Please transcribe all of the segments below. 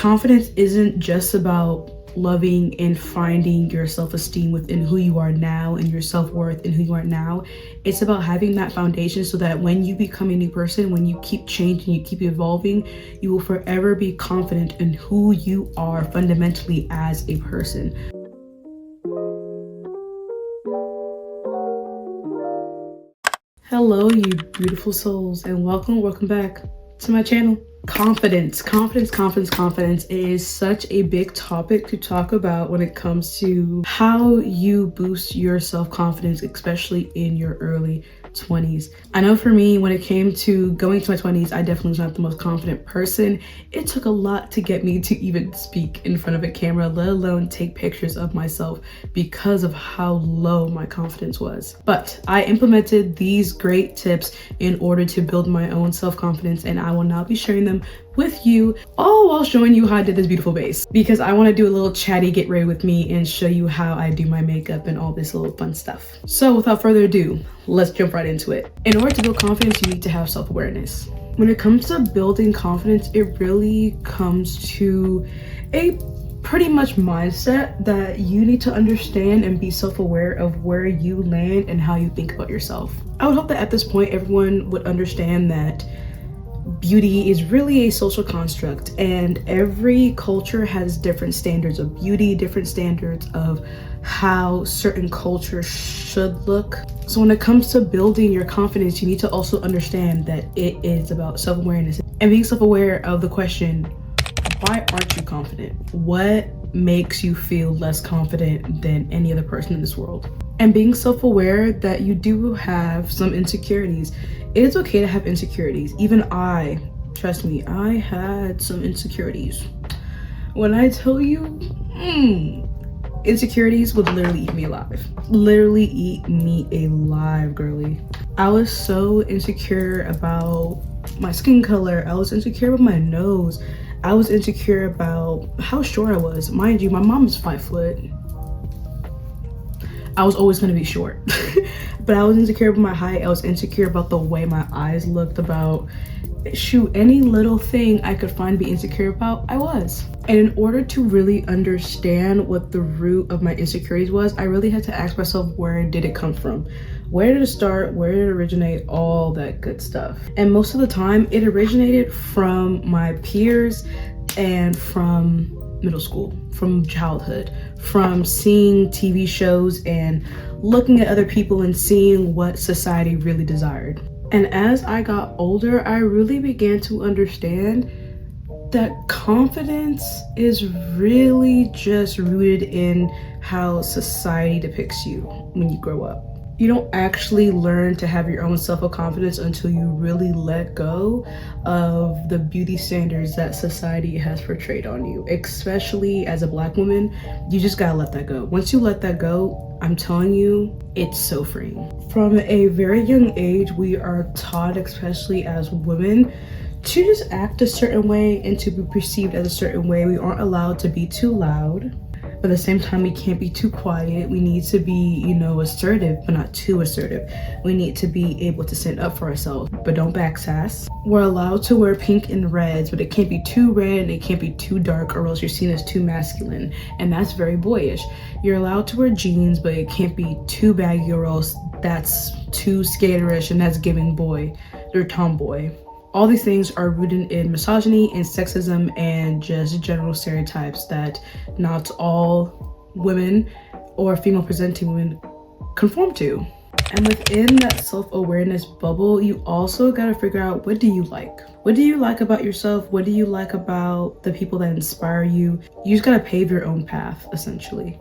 confidence isn't just about loving and finding your self-esteem within who you are now and your self-worth in who you are now. It's about having that foundation so that when you become a new person, when you keep changing, you keep evolving, you will forever be confident in who you are fundamentally as a person. Hello, you beautiful souls, and welcome back to my channel. Confidence is such a big topic to talk about when it comes to how you boost your self-confidence, especially in your early 20s. I know for me, when it came to going to my 20s, I definitely was not the most confident person. It took a lot to get me to even speak in front of a camera, let alone take pictures of myself, because of how low my confidence was. But I implemented these great tips in order to build my own self-confidence, and I will now be sharing them with you, all while showing you how I did this beautiful base, because I want to do a little chatty get ready with me and show you how I do my makeup and all this little fun stuff. So without further ado, let's jump right into it. In order to build confidence, you need to have self-awareness. When it comes to building confidence, it really comes to a pretty much mindset that you need to understand and be self-aware of where you land and how you think about yourself. I would hope that at this point everyone would understand that beauty is really a social construct, and every culture has different standards of beauty, different standards of how certain cultures should look. So when it comes to building your confidence, you need to also understand that it is about self-awareness and being self-aware of the question, why aren't you confident? What makes you feel less confident than any other person in this world? And being self-aware that you do have some insecurities. It is okay to have insecurities. Even I, trust me, I had some insecurities. When I tell you, insecurities would literally eat me alive. Literally eat me alive, girly. I was so insecure about my skin color. I was insecure about my nose. I was insecure about how short I was. Mind you, my mom is 5 foot. I was always gonna be short. But I was insecure about my height. I was insecure about the way my eyes looked, about any little thing I could find to be insecure about, I was. And in order to really understand what the root of my insecurities was, I really had to ask myself, where did it come from? Where did it start? Where did it originate? All that good stuff. And most of the time it originated from my peers and from middle school, from childhood, from seeing TV shows and looking at other people and seeing what society really desired. And as I got older, I really began to understand that confidence is really just rooted in how society depicts you when you grow up. You don't actually learn to have your own self-confidence until you really let go of the beauty standards that society has portrayed on you. Especially as a Black woman, you just gotta let that go. Once you let that go, I'm telling you, it's so freeing. From a very young age, we are taught, especially as women, to just act a certain way and to be perceived as a certain way. We aren't allowed to be too loud. But at the same time, we can't be too quiet. We need to be, assertive, but not too assertive. We need to be able to stand up for ourselves, but don't backsass. We're allowed to wear pink and reds, but it can't be too red and it can't be too dark, or else you're seen as too masculine, and that's very boyish. You're allowed to wear jeans, but it can't be too baggy, or else that's too skaterish, and that's giving boy or tomboy. All these things are rooted in misogyny and sexism and just general stereotypes that not all women or female presenting women conform to. And within that self-awareness bubble, you also got to figure out, what do you like? What do you like about yourself? What do you like about the people that inspire you? You just got to pave your own path, essentially.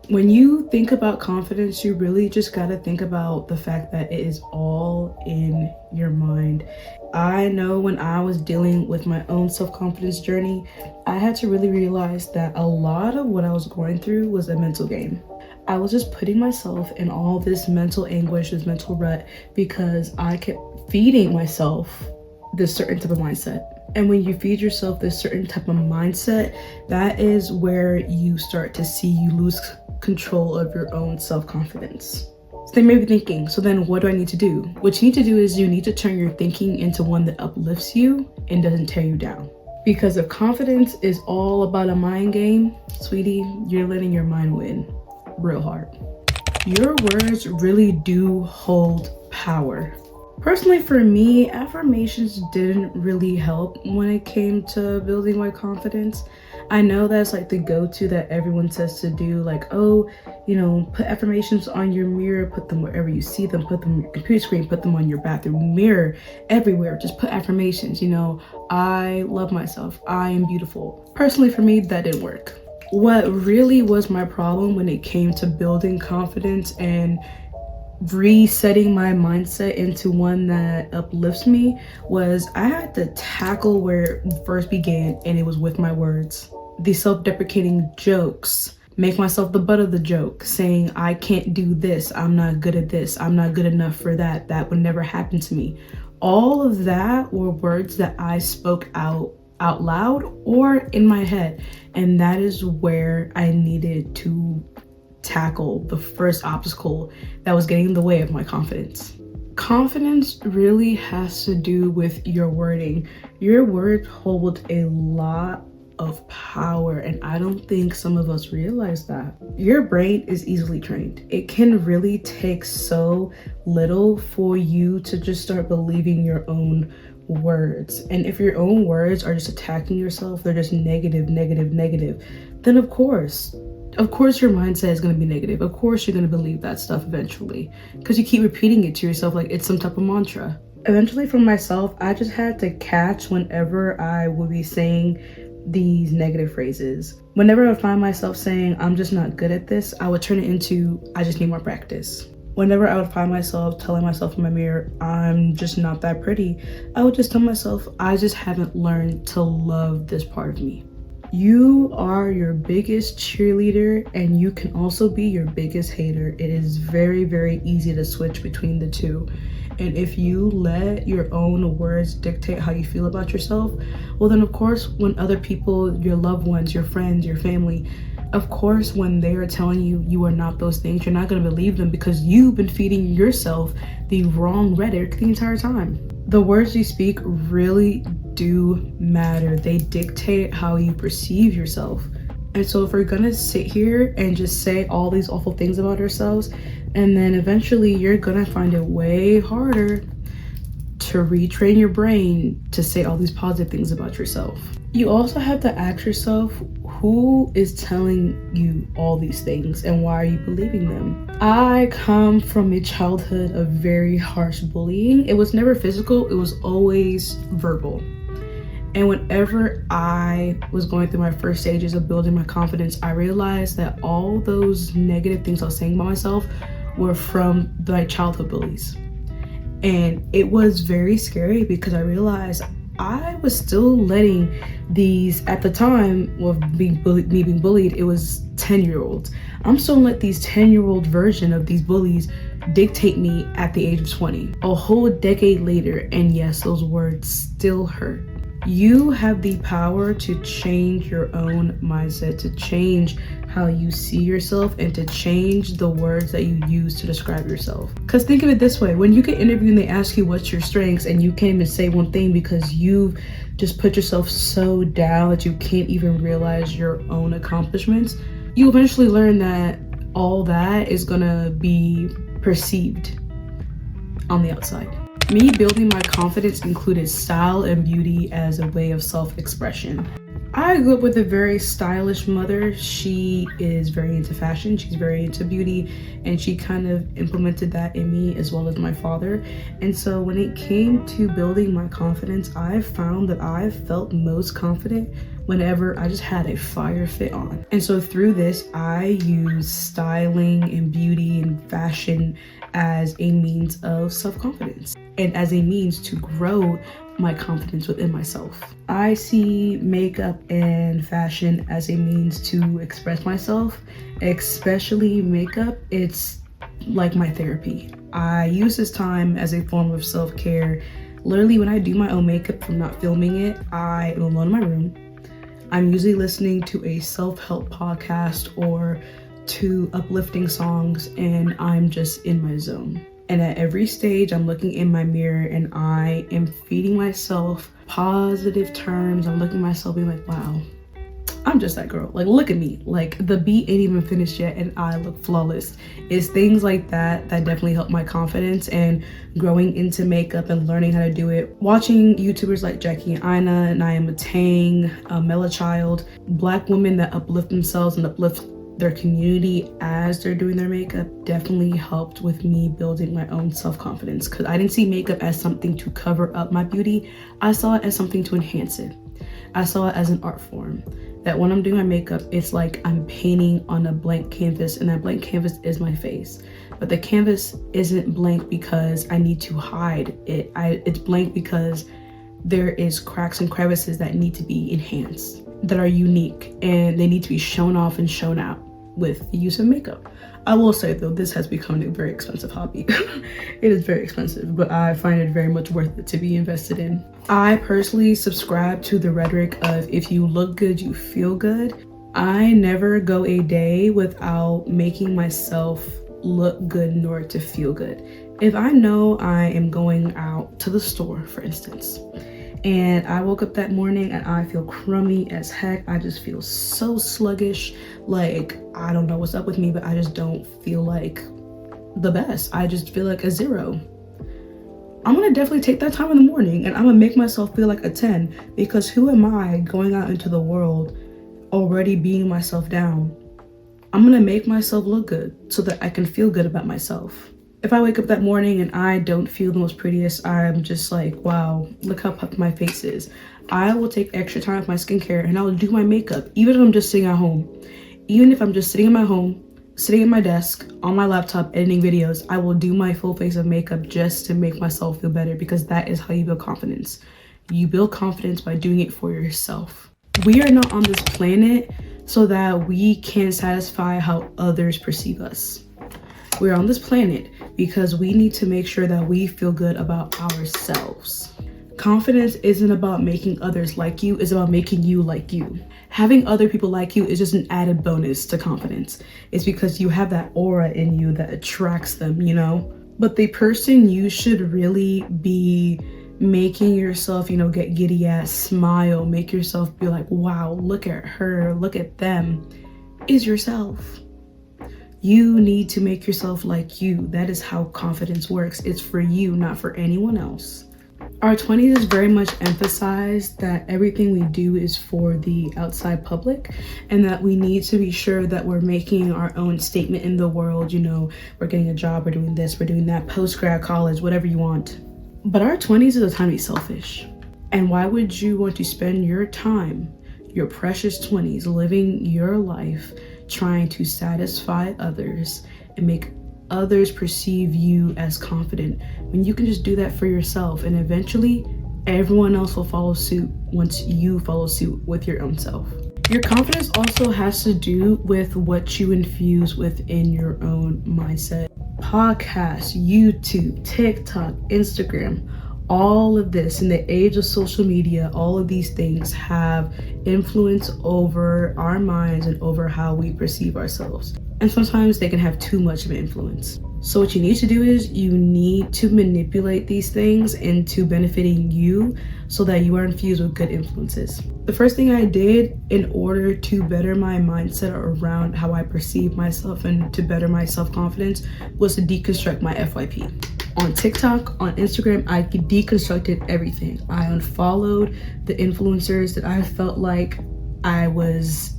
When you think about confidence, you really just got to think about the fact that it is all in your mind. I know when I was dealing with my own self-confidence journey, I had to really realize that a lot of what I was going through was a mental game. I was just putting myself in all this mental anguish, this mental rut, because I kept feeding myself this certain type of mindset. And when you feed yourself this certain type of mindset, that is where you start to see you lose control of your own self-confidence. So they may be thinking, so then what do I need to do? What you need to do is you need to turn your thinking into one that uplifts you and doesn't tear you down. Because if confidence is all about a mind game, sweetie, you're letting your mind win real hard. Your words really do hold power. Personally, for me, affirmations didn't really help when it came to building my confidence. I know that's like the go-to that everyone says to do, like, oh, you know, put affirmations on your mirror, put them wherever you see them, put them on your computer screen, put them on your bathroom mirror, everywhere. Just put affirmations, you know, I love myself, I am beautiful. Personally, for me, that didn't work. What really was my problem when it came to building confidence and resetting my mindset into one that uplifts me was I had to tackle where it first began, and it was with my words. The self-deprecating jokes, make myself the butt of the joke, saying I can't do this, I'm not good at this, I'm not good enough for that, that would never happen to me. All of that were words that I spoke out loud or in my head, and that is where I needed to tackle the first obstacle that was getting in the way of my confidence. Confidence really has to do with your wording. Your words hold a lot of power, and I don't think some of us realize that. Your brain is easily trained. It can really take so little for you to just start believing your own words. And if your own words are just attacking yourself, they're just negative, then of course your mindset is going to be negative. Of course you're going to believe that stuff eventually, because you keep repeating it to yourself like it's some type of mantra. Eventually, for myself, I just had to catch whenever I would be saying these negative phrases. Whenever I would find myself saying I'm just not good at this, I would turn it into I just need more practice. Whenever I would find myself telling myself in my mirror I'm just not that pretty, I would just tell myself I just haven't learned to love this part of me. You are your biggest cheerleader, and you can also be your biggest hater. It is very, very easy to switch between the two. And if you let your own words dictate how you feel about yourself, well then of course when other people, your loved ones, your friends, your family, of course when they are telling you you are not those things, you're not going to believe them because you've been feeding yourself the wrong rhetoric the entire time. The words you speak really do matter. They dictate how you perceive yourself. And so if we're gonna sit here and just say all these awful things about ourselves, and then eventually you're gonna find it way harder to retrain your brain to say all these positive things about yourself. You also have to ask yourself, who is telling you all these things and why are you believing them? I come from a childhood of very harsh bullying. It was never physical, it was always verbal. And whenever I was going through my first stages of building my confidence, I realized that all those negative things I was saying about myself were from my childhood bullies. And it was very scary because I realized I was still letting these, at the time of me being bullied, it was 10-year-olds. I'm still letting these 10-year-old version of these bullies dictate me at the age of 20, a whole decade later, and yes, those words still hurt. You have the power to change your own mindset, to change how you see yourself, and to change the words that you use to describe yourself. Because think of it this way, when you get interviewed and they ask you what's your strengths and you can't even say one thing because you've just put yourself so down that you can't even realize your own accomplishments, you eventually learn that all that is gonna be perceived on the outside. Me building my confidence included style and beauty as a way of self-expression. I grew up with a very stylish mother. She is very into fashion, she's very into beauty, and she kind of implemented that in me as well as my father. And so when it came to building my confidence, I found that I felt most confident whenever I just had a fire fit on. And so through this, I use styling and beauty and fashion as a means of self-confidence and as a means to grow my confidence within myself. I see makeup and fashion as a means to express myself, especially makeup. It's like my therapy. I use this time as a form of self-care. Literally, when I do my own makeup from not filming it, I am alone in my room. I'm usually listening to a self-help podcast or to uplifting songs, and I'm just in my zone. And at every stage, I'm looking in my mirror and I am feeding myself positive terms. I'm looking at myself being like, wow, I'm just that girl. Like, look at me. Like, the beat ain't even finished yet and I look flawless. It's things like that that definitely help my confidence and growing into makeup and learning how to do it. Watching YouTubers like Jackie and Ina, 𝐁𝐑𝐄𝐄, Mela Child, Black women that uplift themselves and uplift their community as they're doing their makeup definitely helped with me building my own self-confidence, because I didn't see makeup as something to cover up my beauty. I saw it as something to enhance it. I saw it as an art form, that when I'm doing my makeup, it's like I'm painting on a blank canvas, and that blank canvas is my face. But the canvas isn't blank because I need to hide it. It's blank because there is cracks and crevices that need to be enhanced, that are unique, and they need to be shown off and shown out with the use of makeup. I will say though, this has become a very expensive hobby. It is very expensive, but I find it very much worth it to be invested in. I personally subscribe to the rhetoric of if you look good, you feel good. I never go a day without making myself look good in order to feel good. If I know I am going out to the store, for instance, and I woke up that morning and I feel crummy as heck, I just feel so sluggish, like I don't know what's up with me, but I just don't feel like the best. I just feel like a 0. I'm gonna definitely take that time in the morning and I'm gonna make myself feel like a 10, because who am I going out into the world already beating myself down? I'm gonna make myself look good so that I can feel good about myself. If I wake up that morning and I don't feel the most prettiest, I'm just like, wow, look how puffed my face is. I will take extra time with my skincare and I'll do my makeup, even if I'm just sitting at home. Even if I'm just sitting in my home, sitting at my desk, on my laptop, editing videos, I will do my full face of makeup just to make myself feel better, because that is how you build confidence. You build confidence by doing it for yourself. We are not on this planet so that we can satisfy how others perceive us. We're on this planet because we need to make sure that we feel good about ourselves. Confidence isn't about making others like you, it's about making you like you. Having other people like you is just an added bonus to confidence. It's because you have that aura in you that attracts them, you know? But the person you should really be making yourself, you know, get giddy at, smile, make yourself be like, wow, look at her, look at them, is yourself. You need to make yourself like you. That is how confidence works. It's for you, not for anyone else. Our 20s is very much emphasized that everything we do is for the outside public, and that we need to be sure that we're making our own statement in the world. You know, we're getting a job, we're doing this, we're doing that, post-grad, college, whatever you want. But our 20s is a time to be selfish. And why would you want to spend your time, your precious 20s, living your life trying to satisfy others and make others perceive you as confident, when you can just do that for yourself, and eventually everyone else will follow suit once you follow suit with your own self. Your confidence also has to do with what you infuse within your own mindset. Podcasts, YouTube, TikTok, Instagram, all of this in the age of social media, all of these things have influence over our minds and over how we perceive ourselves. And sometimes they can have too much of an influence. So what you need to do is you need to manipulate these things into benefiting you so that you are infused with good influences. The first thing I did in order to better my mindset around how I perceive myself and to better my self-confidence was to deconstruct my FYP. On TikTok, on Instagram, I deconstructed everything. I unfollowed the influencers that I felt like I was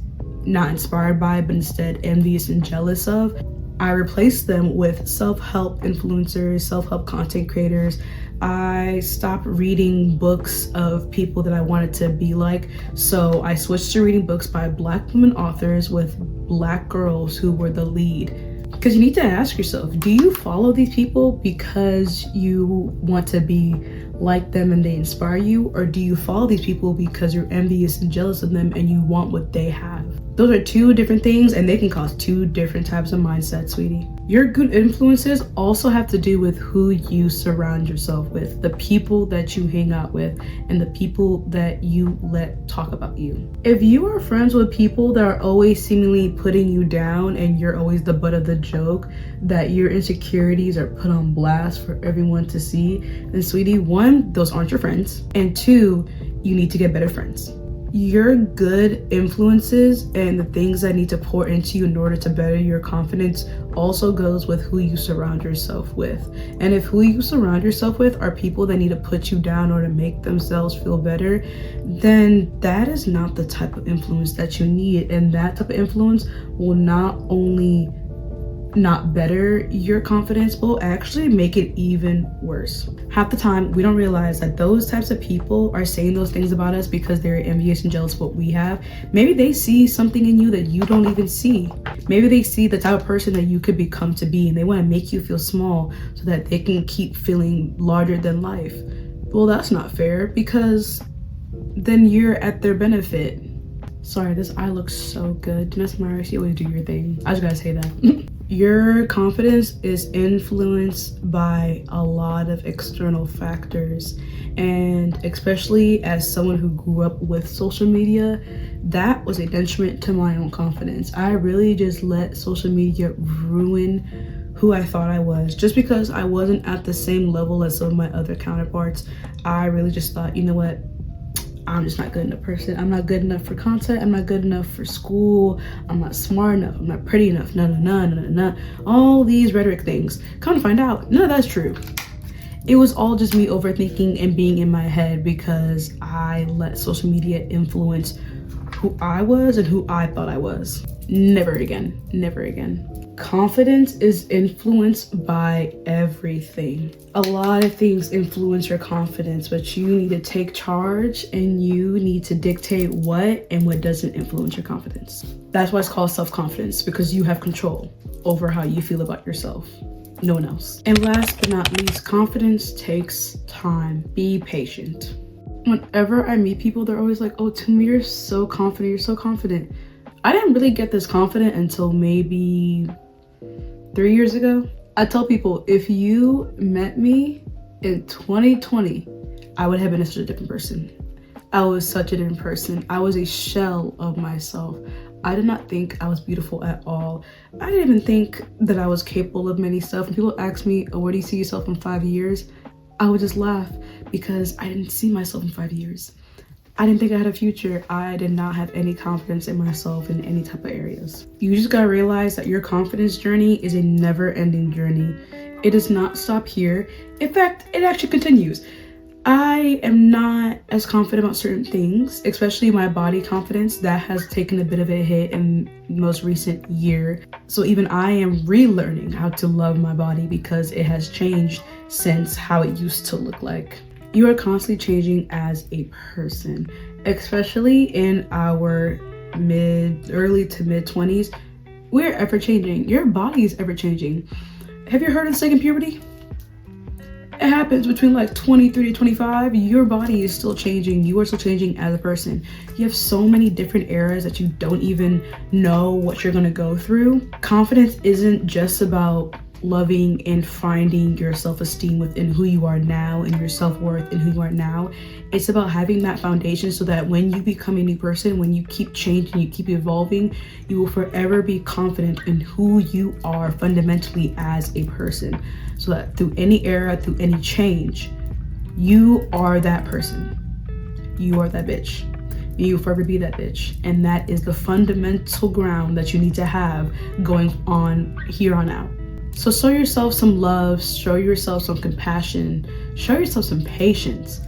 not inspired by, but instead envious and jealous of. I replaced them with self-help influencers, self-help content creators. I stopped reading books of people that I wanted to be like. So I switched to reading books by Black women authors with Black girls who were the lead. Because you need to ask yourself, do you follow these people because you want to be like them and they inspire you, or do you follow these people because you're envious and jealous of them and you want what they have? Those are two different things, and they can cause two different types of mindsets, sweetie. Your good influences also have to do with who you surround yourself with, the people that you hang out with, and the people that you let talk about you. If you are friends with people that are always seemingly putting you down and you're always the butt of the joke, that your insecurities are put on blast for everyone to see, then sweetie, one, those aren't your friends, and two, you need to get better friends. Your good influences and the things that need to pour into you in order to better your confidence also goes with who you surround yourself with. And if who you surround yourself with are people that need to put you down or to make themselves feel better, then that is not the type of influence that you need. And that type of influence will not only not better your confidence, but will actually make it even worse. Half the time we don't realize that those types of people are saying those things about us because they're envious and jealous of what we have. Maybe they see something in you that you don't even see. Maybe they see the type of person that you could become to be, and they want to make you feel small so that they can keep feeling larger than life. Well, that's not fair, because then you're at their benefit. Sorry, this eye looks so good. Janessa Myers, you always do your thing. I just gotta say that. Your confidence is influenced by a lot of external factors, and especially as someone who grew up with social media, that was a detriment to my own confidence. I really just let social media ruin who I thought I was. Just because I wasn't at the same level as some of my other counterparts, I really just thought, you know what, I'm just not good enough person. I'm not good enough for content. I'm not good enough for school. I'm not smart enough. I'm not pretty enough. No. All these rhetoric things. Come to find out, none of that's true. It was all just me overthinking and being in my head because I let social media influence who I was and who I thought I was. Never again. Never again. Confidence is influenced by everything. A lot of things influence your confidence, but you need to take charge and you need to dictate what and what doesn't influence your confidence. That's why it's called self-confidence, because you have control over how you feel about yourself. No one else. And last but not least, confidence takes time. Be patient. Whenever I meet people, they're always like, oh, Tumi, you're so confident. You're so confident. I didn't really get this confident until maybe 3 years ago. I tell people, if you met me in 2020, I would have been such a different person. I was such a different person. I was a shell of myself. I did not think I was beautiful at all. I didn't even think that I was capable of many stuff. When people ask me, oh, where do you see yourself in 5 years? I would just laugh because I didn't see myself in 5 years. I didn't think I had a future. I did not have any confidence in myself in any type of areas. You just gotta realize that your confidence journey is a never-ending journey. It does not stop here. In fact, it actually continues. I am not as confident about certain things, especially my body confidence. That has taken a bit of a hit in the most recent year. So even I am relearning how to love my body because it has changed since how it used to look like. You are constantly changing as a person, especially in our early to mid 20s. We're ever changing. Your body is ever changing. Have you heard of second puberty? It happens between like 23 to 25. Your body is still changing. You are still changing as a person. You have so many different eras that you don't even know what you're gonna go through. Confidence isn't just about loving and finding your self-esteem within who you are now and your self-worth in who you are now. It's about having that foundation so that when you become a new person, when you keep changing, you keep evolving, you will forever be confident in who you are fundamentally as a person, so that through any era, through any change, you are that person. You are that bitch. You will forever be that bitch. And that is the fundamental ground that you need to have going on here on out. So show yourself some love, show yourself some compassion, show yourself some patience.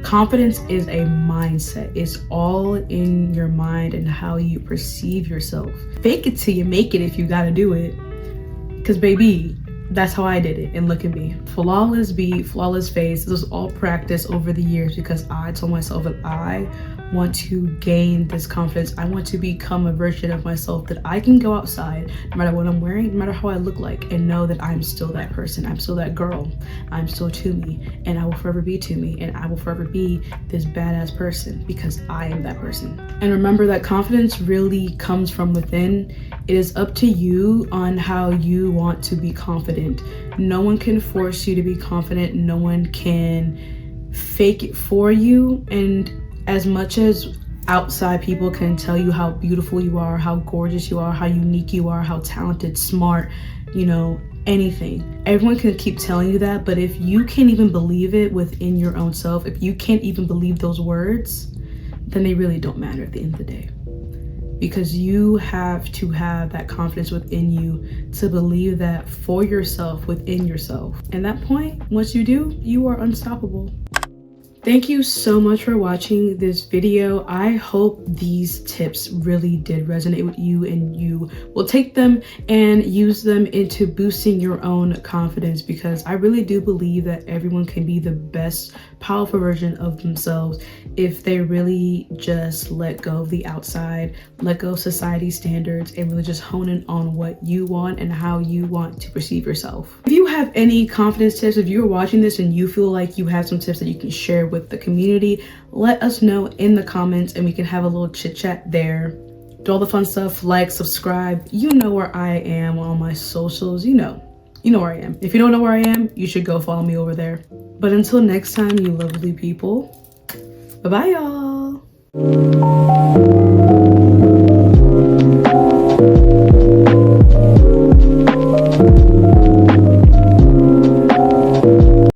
Confidence is a mindset. It's all in your mind and how you perceive yourself. Fake it till you make it if you gotta do it. Cause baby, that's how I did it, and look at me. Flawless beat, flawless face. This was all practice over the years because I told myself that I want to gain this confidence. I want to become a version of myself that I can go outside, no matter what I'm wearing, no matter how I look like, and know that I'm still that person. I'm still that girl. I'm still Toomey, and I will forever be Toomey, and I will forever be this badass person because I am that person. And remember that confidence really comes from within. It is up to you on how you want to be confident. No one can force you to be confident. No one can fake it for you. And as much as outside people can tell you how beautiful you are, how gorgeous you are, how unique you are, how talented, smart, you know, anything. Everyone can keep telling you that, but if you can't even believe it within your own self, if you can't even believe those words, then they really don't matter at the end of the day. Because you have to have that confidence within you to believe that for yourself, within yourself. And that point, once you do, you are unstoppable. Thank you so much for watching this video. I hope these tips really did resonate with you and you will take them and use them into boosting your own confidence, because I really do believe that everyone can be the best powerful version of themselves if they really just let go of the outside, let go of society standards, and really just hone in on what you want and how you want to perceive yourself. If you have any confidence tips, if you're watching this and you feel like you have some tips that you can share with the community, let us know in the comments and we can have a little chit chat there. Do all the fun stuff, like, subscribe. You know where I am on my socials. You know where I am. If you don't know where I am, you should go follow me over there. But until next time, you lovely people, bye bye y'all.